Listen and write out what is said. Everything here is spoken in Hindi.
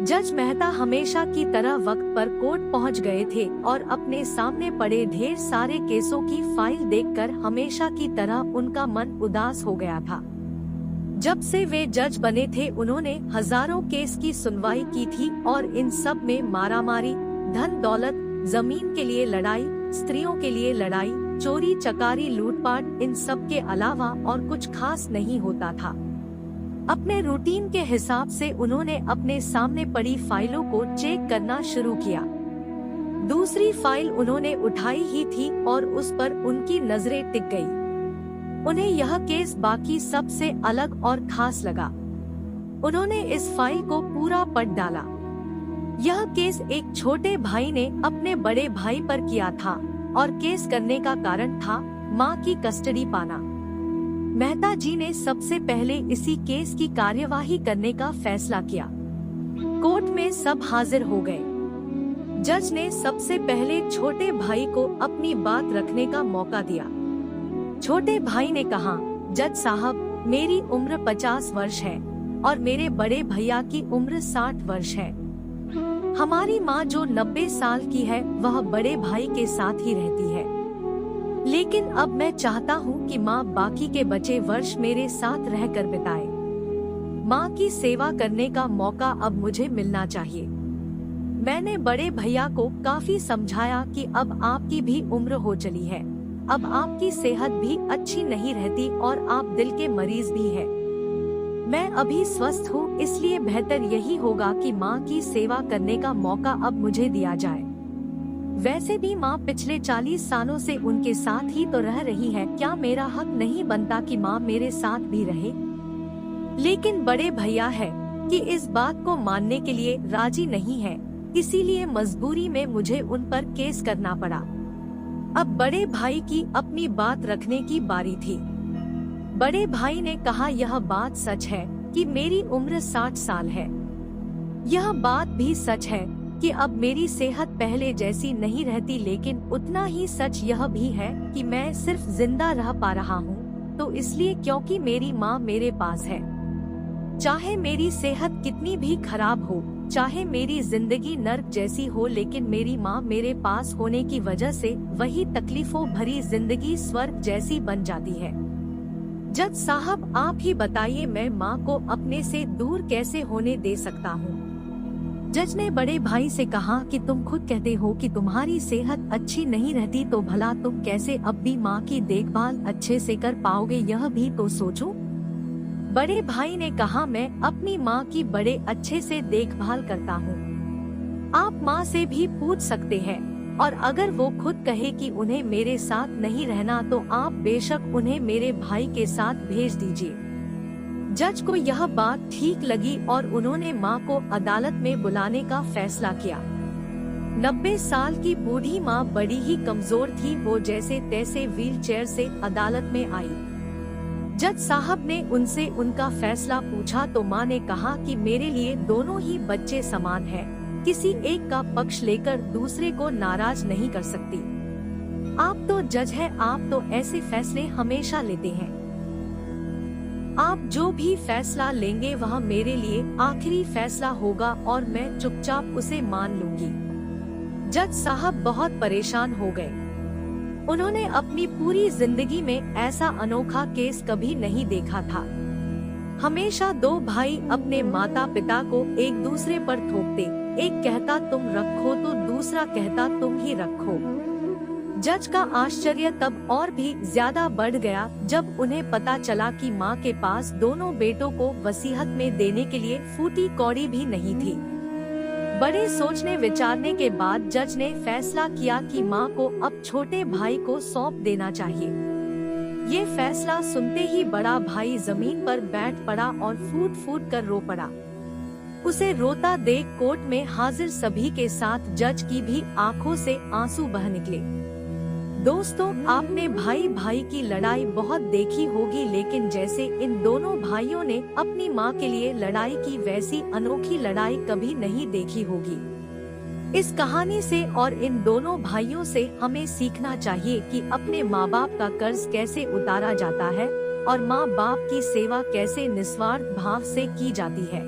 जज मेहता हमेशा की तरह वक्त पर कोर्ट पहुंच गए थे और अपने सामने पड़े ढेर सारे केसों की फाइल देखकर हमेशा की तरह उनका मन उदास हो गया था। जब से वे जज बने थे उन्होंने हजारों केस की सुनवाई की थी और इन सब में मारामारी, धन दौलत, जमीन के लिए लड़ाई, स्त्रियों के लिए लड़ाई, चोरी चकारी लूटपाट, इन सब के अलावा और कुछ खास नहीं होता था। अपने रूटीन के हिसाब से उन्होंने अपने सामने पड़ी फाइलों को चेक करना शुरू किया। दूसरी फाइल उन्होंने उठाई ही थी और उस पर उनकी नजरें टिक गई। उन्हें यह केस बाकी सब से अलग और खास लगा। उन्होंने इस फाइल को पूरा पढ़ डाला। यह केस एक छोटे भाई ने अपने बड़े भाई पर किया था और केस करने का कारण था मां की कस्टडी पाना। मेहता जी ने सबसे पहले इसी केस की कार्यवाही करने का फैसला किया। कोर्ट में सब हाजिर हो गए। जज ने सबसे पहले छोटे भाई को अपनी बात रखने का मौका दिया। छोटे भाई ने कहा, जज साहब, मेरी उम्र 50 वर्ष है और मेरे बड़े भैया की उम्र 60 वर्ष है। हमारी माँ जो 90 साल की है वह बड़े भाई के साथ ही रहती है, लेकिन अब मैं चाहता हूँ कि माँ बाकी के बचे वर्ष मेरे साथ रहकर बिताए। माँ की सेवा करने का मौका अब मुझे मिलना चाहिए। मैंने बड़े भैया को काफी समझाया कि अब आपकी भी उम्र हो चली है, अब आपकी सेहत भी अच्छी नहीं रहती और आप दिल के मरीज भी है। मैं अभी स्वस्थ हूँ, इसलिए बेहतर यही होगा कि माँ की सेवा करने का मौका अब मुझे दिया जाए। वैसे भी माँ पिछले 40 सालों से उनके साथ ही तो रह रही है, क्या मेरा हक नहीं बनता कि माँ मेरे साथ भी रहे? लेकिन बड़े भैया है कि इस बात को मानने के लिए राजी नहीं है, इसीलिए मजबूरी में मुझे उन पर केस करना पड़ा। अब बड़े भाई की अपनी बात रखने की बारी थी। बड़े भाई ने कहा, यह बात सच है कि मेरी उम्र 60 साल है। यह बात भी सच है कि अब मेरी सेहत पहले जैसी नहीं रहती, लेकिन उतना ही सच यह भी है कि मैं सिर्फ जिंदा रह पा रहा हूँ तो इसलिए क्योंकि मेरी माँ मेरे पास है। चाहे मेरी सेहत कितनी भी खराब हो, चाहे मेरी जिंदगी नर्क जैसी हो, लेकिन मेरी माँ मेरे पास होने की वजह से वही तकलीफों भरी जिंदगी स्वर्ग जैसी बन जाती है। जज साहब, आप ही बताइए, मैं माँ को अपने से दूर कैसे होने दे सकता हूँ? जज ने बड़े भाई से कहा कि तुम खुद कहते हो कि तुम्हारी सेहत अच्छी नहीं रहती, तो भला तुम कैसे अब भी माँ की देखभाल अच्छे से कर पाओगे, यह भी तो सोचो। बड़े भाई ने कहा, मैं अपनी माँ की बड़े अच्छे से देखभाल करता हूँ। आप माँ से भी पूछ सकते हैं और अगर वो खुद कहे कि उन्हें मेरे साथ नहीं रहना तो आप बेशक उन्हें मेरे भाई के साथ भेज दीजिए। जज को यह बात ठीक लगी और उन्होंने माँ को अदालत में बुलाने का फैसला किया। 90 साल की बूढ़ी माँ बड़ी ही कमजोर थी। वो जैसे तैसे व्हीलचेयर से अदालत में आई। जज साहब ने उनसे उनका फैसला पूछा तो माँ ने कहा कि मेरे लिए दोनों ही बच्चे समान हैं, किसी एक का पक्ष लेकर दूसरे को नाराज नहीं कर सकती। आप तो जज हैं, आप तो ऐसे फैसले हमेशा लेते हैं। आप जो भी फैसला लेंगे वह मेरे लिए आखिरी फैसला होगा और मैं चुपचाप उसे मान लूंगी। जज साहब बहुत परेशान हो गए। उन्होंने अपनी पूरी जिंदगी में ऐसा अनोखा केस कभी नहीं देखा था। हमेशा दो भाई अपने माता पिता को एक दूसरे पर थोपते, एक कहता तुम रखो तो दूसरा कहता तुम ही रखो। जज का आश्चर्य तब और भी ज्यादा बढ़ गया जब उन्हें पता चला कि माँ के पास दोनों बेटों को वसीयत में देने के लिए फूटी कौड़ी भी नहीं थी। बड़े सोचने विचारने के बाद जज ने फैसला किया कि माँ को अब छोटे भाई को सौंप देना चाहिए। ये फैसला सुनते ही बड़ा भाई जमीन पर बैठ पड़ा और फूट फूट कर रो पड़ा। उसे रोता देख कोर्ट में हाजिर सभी के साथ जज की भी आंखों से आंसू बह निकले। दोस्तों, आपने भाई भाई की लड़ाई बहुत देखी होगी, लेकिन जैसे इन दोनों भाइयों ने अपनी माँ के लिए लड़ाई की वैसी अनोखी लड़ाई कभी नहीं देखी होगी। इस कहानी से और इन दोनों भाइयों से हमें सीखना चाहिए कि अपने माँ बाप का कर्ज कैसे उतारा जाता है और माँ बाप की सेवा कैसे निस्वार्थ भाव से की जाती है।